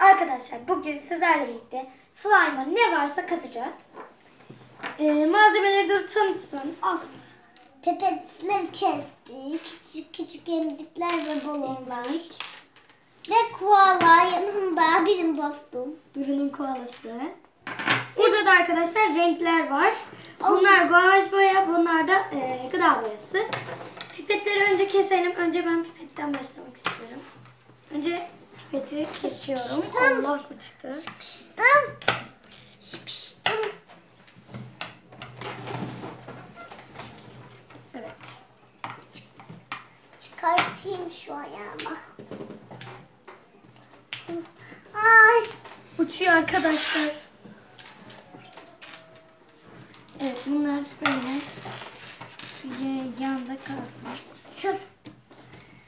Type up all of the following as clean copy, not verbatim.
Arkadaşlar bugün sizlerle birlikte slime'a ne varsa katacağız. Malzemeleri de tanıtsın. Al. Pipetleri kestik. Küçük küçük emzikler ve balonlar. Ve koala yanımda benim dostum. Duru'nun koalası. Burada da arkadaşlar renkler var. Bunlar guaj boya, bunlar da gıda boyası. Pipetleri önce keselim. Önce ben pipetten başlamak istiyorum. Önce pipeti kesiyorum. Sıkıştım. Allah uçtu. Sıkıştım. Sıkıştım. Evet. Çıkartayım şu ayağımı. Ay. Uçuyor arkadaşlar. Evet, bunlar böyle yanda kalsın.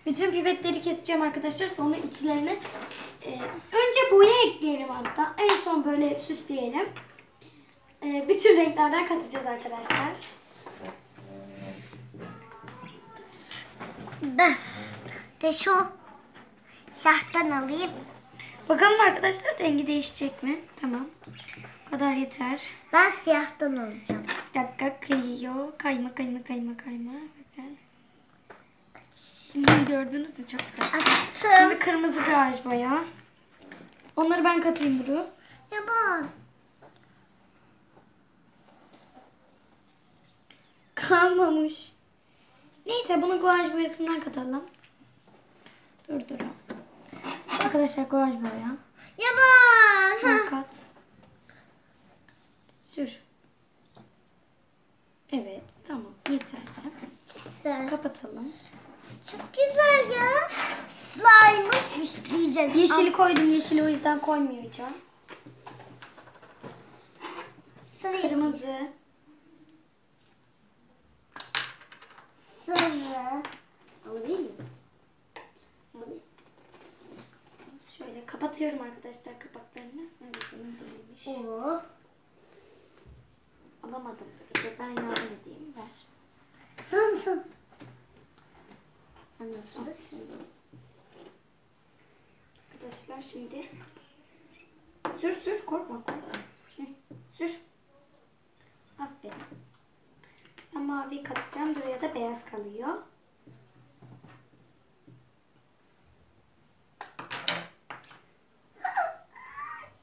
Bütün pipetleri keseceğim arkadaşlar. Sonra içlerine önce boya ekleyelim hatta. En son böyle süsleyelim. Bütün renklerden katacağız arkadaşlar. Ben de şu siyahtan alayım. Bakalım arkadaşlar rengi değişecek mi? Tamam. Bu kadar yeter. Ben siyahtan alacağım. Bir dakika kayıyor. Kayma. Bakın. Şimdi gördünüz mü? Çok güzel. Açtım. Şimdi kırmızı guaj boya. Onları ben katayım Duru. Yaban. Kalmamış. Neyse bunu guaj boyasından katalım. Dur. Arkadaşlar guaj boya. Yaban. Bunu kat. Sür. Evet tamam yeterli. Çok güzel. Kapatalım. Çok güzel ya. Slime'ı süsleyeceğiz. Yeşili koydum. Yeşili o yüzden koymayacağım. Kırmızı. Sarı. Alabilir miyim? Şöyle kapatıyorum arkadaşlar kapaklarını. Evet bunun değilmiş. Oo. Alamadım. Dur ben yardım edeyim. Ver. Nasıl? Arkadaşlar şimdi sür korkma. Hı, sür. Aferin. Ben mavi katacağım. Buraya da beyaz kalıyor.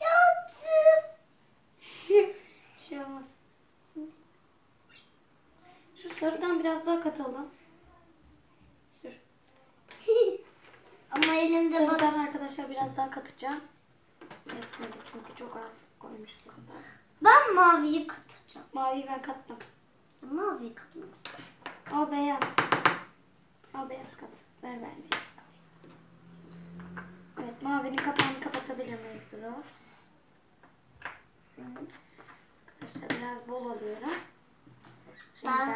Yaptım. Bir şey olmaz. Şu sarıdan biraz daha katalım. Sür. Ama elimde Sarıdan arkadaşlar biraz daha katacağım. Yetmedi çünkü çok az koymuşuz orada. Ben maviyi katacağım. Maviyi ben kattım. Maviyi katmak istiyorum. Al beyaz. Al beyaz kat. Ver beyaz kat. Evet mavinin kapağını kapatabilir miyiz Duru? Arkadaşlar biraz bol alıyorum.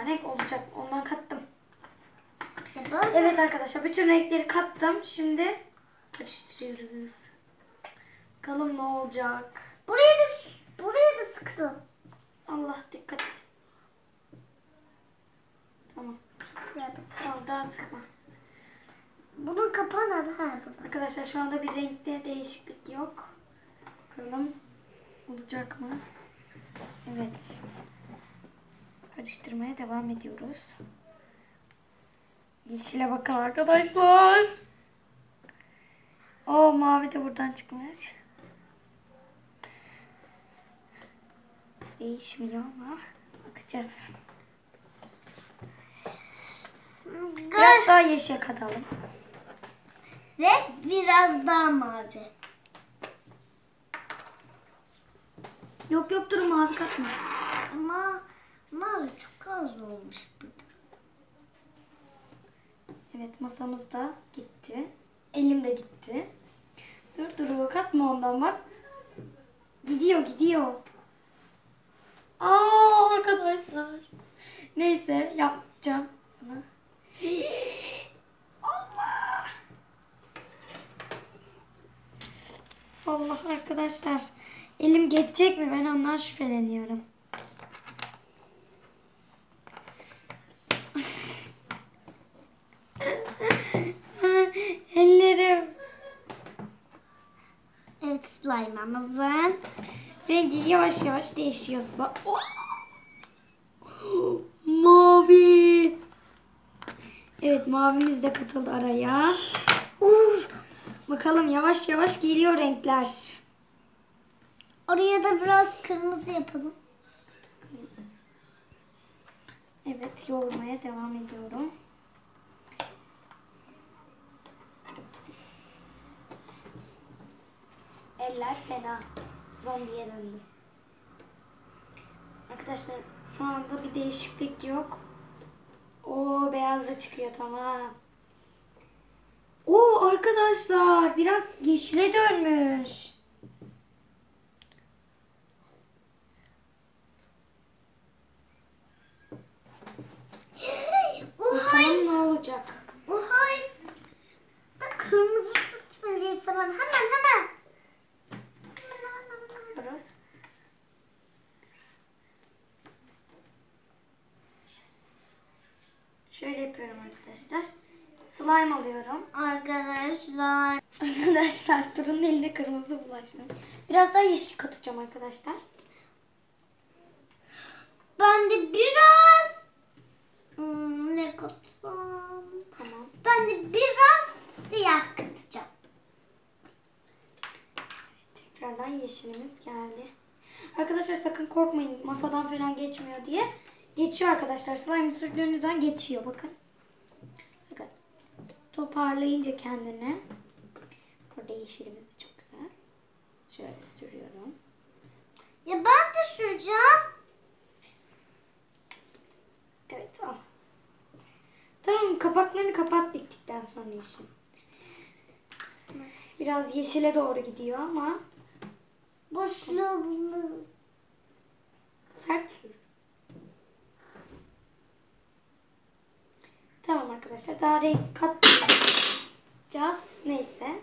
Renk olacak. Ondan kattım. Yaban. Evet arkadaşlar bütün renkleri kattım. Şimdi karıştırıyoruz. Bakalım ne olacak. Buraya da sıktım. Allah dikkat et. Tamam. Çok güzel. Tamam daha sıkma. Bunun kapağı nerede? Ha burada. Arkadaşlar şu anda bir renkte değişiklik yok. Bakalım olacak mı? Evet. Karıştırmaya devam ediyoruz. Yeşile bakın arkadaşlar. O mavi de buradan çıkmış. Değişmiyor ama bakacağız. Biraz daha yeşil katalım. Ve biraz daha mavi. Yok dur mavi katma. Ama mavi çok az olmuş burada. Evet masamız da gitti. Elim de gitti. Dur katma ondan bak. Gidiyor. Arkadaşlar. Neyse yapacağım bunu. Allah arkadaşlar. Elim geçecek mi? Ben ondan şüpheleniyorum. Ellerim. slime'ımızın. Rengi yavaş yavaş değişiyor. Mavi. Evet, mavimiz de katıldı araya. Bakalım yavaş yavaş geliyor renkler. Oraya da biraz kırmızı yapalım. Evet, yoğurmaya devam ediyorum. Eller fena. Zombiye döndü. Arkadaşlar şu anda bir değişiklik yok. Oo, beyaz da çıkıyor, tamam. Oo arkadaşlar, biraz yeşile dönmüş. Bakalım ne olacak. Ohay. Bak kırmızı sürtmeliyiz hemen. Hemen. Yapıyoruz. Şöyle yapıyorum arkadaşlar. Slime alıyorum. Arkadaşlar. Arkadaşlar Turun'un eline kırmızı bulaşmış. Biraz daha yeşil katacağım arkadaşlar. Ben de biraz ne katsam? Tamam. Ben de biraz siyah katacağım. Tekrardan yeşilimiz geldi. Arkadaşlar sakın korkmayın, masadan falan geçmiyor diye. Geçiyor arkadaşlar. Slime sürdüğünüzden geçiyor, bakın. Bakın. Toparlayınca kendini. Burada yeşilimiz de çok güzel. Şöyle sürüyorum. Ya ben de süreceğim. Evet, al. Tamam, kapaklarını kapat bittikten sonra işin. Biraz yeşile doğru gidiyor ama Boşluğu bunu. sert sür. Tamam arkadaşlar, daha renk katacağız. Neyse.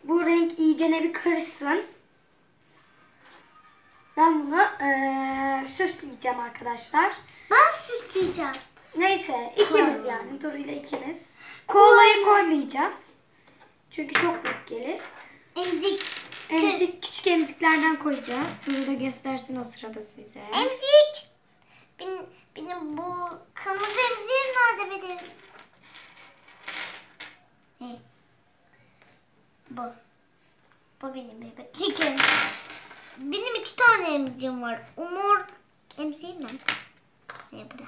Bu renk iyicene bir karışsın. Ben bunu süsleyeceğim arkadaşlar. Ben süsleyeceğim. Neyse, ikimiz yani. Duru ile ikimiz. Kolayı koymayacağız. Çünkü çok büyük gelir. Emzik. Küçük emziklerden koyacağız. Duru da göstersin o sırada size. Emzik. Benim bu kırmızı emziğim nerede benim? Hey. Bu. Bu benim bebek. Benim 2 tane emziğim var. Umur emziğim ben. Ne bu da?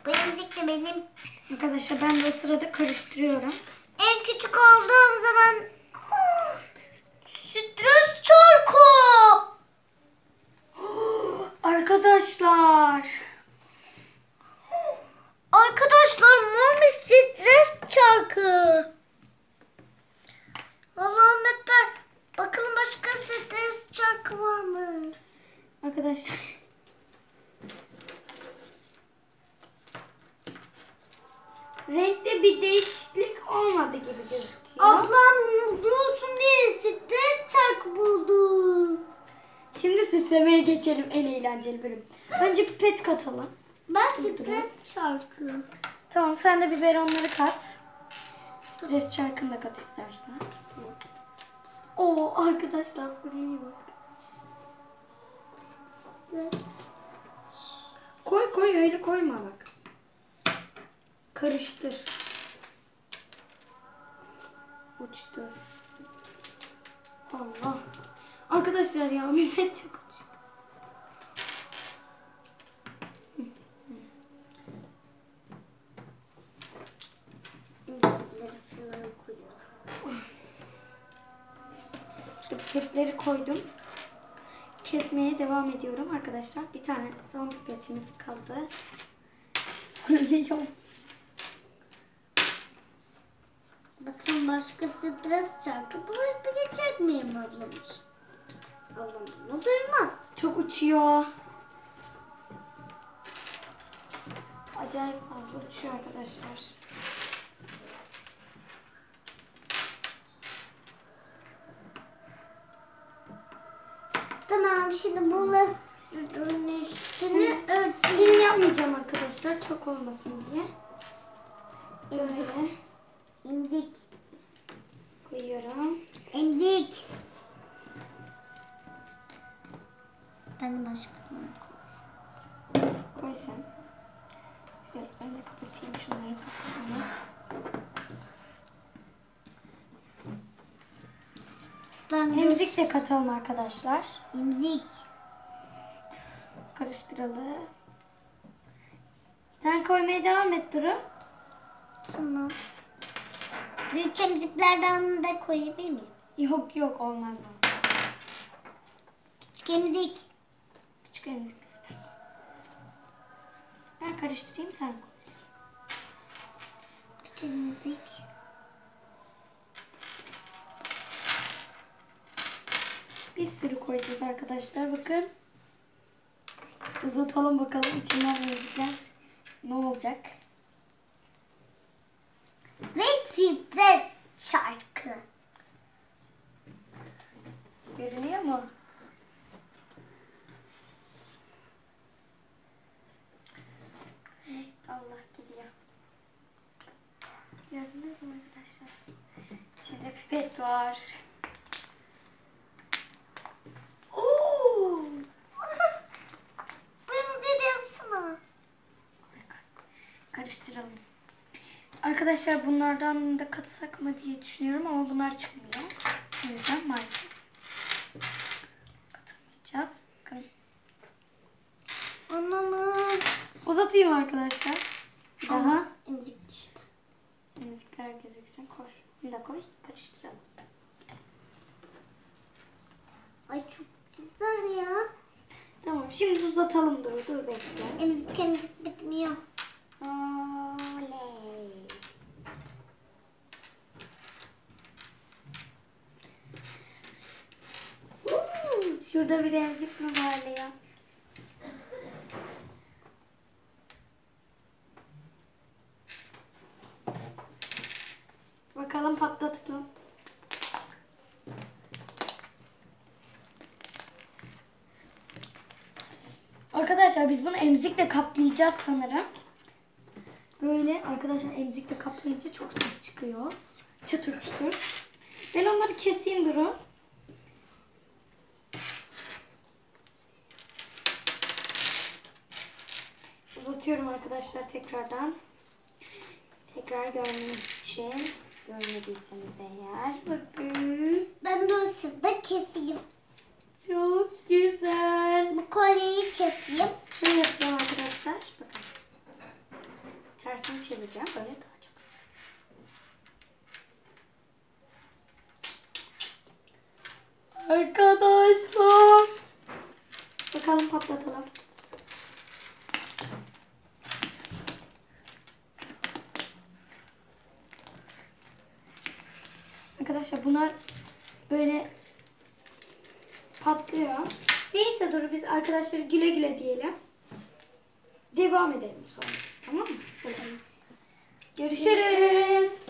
Bu emzik de benim. Arkadaşlar ben de o sırada karıştırıyorum. En küçük olduğum zaman sütlüz çarkı. Arkadaşlar. Arkadaşlar mor bir stres çarkı. Allah'ım ekber. Bakın başka stres çarkı var mı? Arkadaşlar. Renkte bir değişiklik olmadı gibi gözüküyor. Ablam mutlu olsun diye stres çarkı buldu. Şimdi süslemeye geçelim, en eğlenceli bölüm. Önce pipet katalım. Ben stres çarkı. Tamam, sen de biberonları kat. Stres çarkını da kat istersen. Tamam. Oo arkadaşlar, fırlıyor. Koy öyle koyma bak. Karıştır. Uçtu. Allah. Arkadaşlar ya, Mehmet çok uçuyor. Pipetleri koydum. Kesmeye devam ediyorum arkadaşlar. Bir tane son pipetimiz kaldı. Fırlıyor. Bakın başka stres çarkı bulabilecek miyim ablam için? Ablam bunu duymaz. Çok uçuyor. Acayip fazla uçuyor arkadaşlar. Tamam, şimdi bunları üstünü örteyim. Yine yapmayacağım arkadaşlar, çok olmasın diye. Böyle İmzik. koyuyorum. Atayım şunları kapağına. Emzik de katalım arkadaşlar. Emzik. Karıştıralım. Sen koymaya devam et Duru. Tamam. Büyük emziklerden de koyabilir miyim? Yok yok olmaz o. Küçük emzik. Küçük emzikler. Ben karıştırayım sen koy. Küçük emzik. Bir sürü koyacağız arkadaşlar. Bakın. Uzatalım bakalım içinden emzikler ne olacak. Ve stres şarkı. Görünüyor mu? Allah gidiyor. Gördünüz mü arkadaşlar? İçinde pipet var. Oo! Kırmızı da yapsana. Karıştıralım. Arkadaşlar bunlardan da katsak mı diye düşünüyorum ama bunlar çıkmıyor. O yüzden maalesef katamayacağız. Bakın. Ananı. Uzatayım arkadaşlar. Bir daha. Emzik düştü. Temizlikler gözüksün. Koy. Bunu da koy. Karıştıralım. Ay çok güzel ya. Tamam. Şimdi uzatalım. Dur bekle. Emzik bitmiyor. Oley. Şurada bir emzik mi var ya? Bakalım patlatalım. Arkadaşlar biz bunu emzikle kaplayacağız sanırım. Böyle arkadaşlar emzikle kaplayınca çok ses çıkıyor. Çıtır çıtır. Ben onları keseyim Duru. Uzatıyorum arkadaşlar tekrardan. Tekrar görmeniz için. Görmediyseniz eğer. Bakın. Ben de o sırada keseyim. Çok güzel. Bu kolyeyi keseyim. Şunu yapacağım arkadaşlar. Bakın. Tersini çevireceğim. Böyle daha çok güzel. Arkadaşlar. Bakalım patlatalım. Arkadaşlar bunlar böyle patlıyor. Neyse Duru biz arkadaşları güle güle diyelim. Devam edelim sonra biz, tamam mı? Görüşürüz.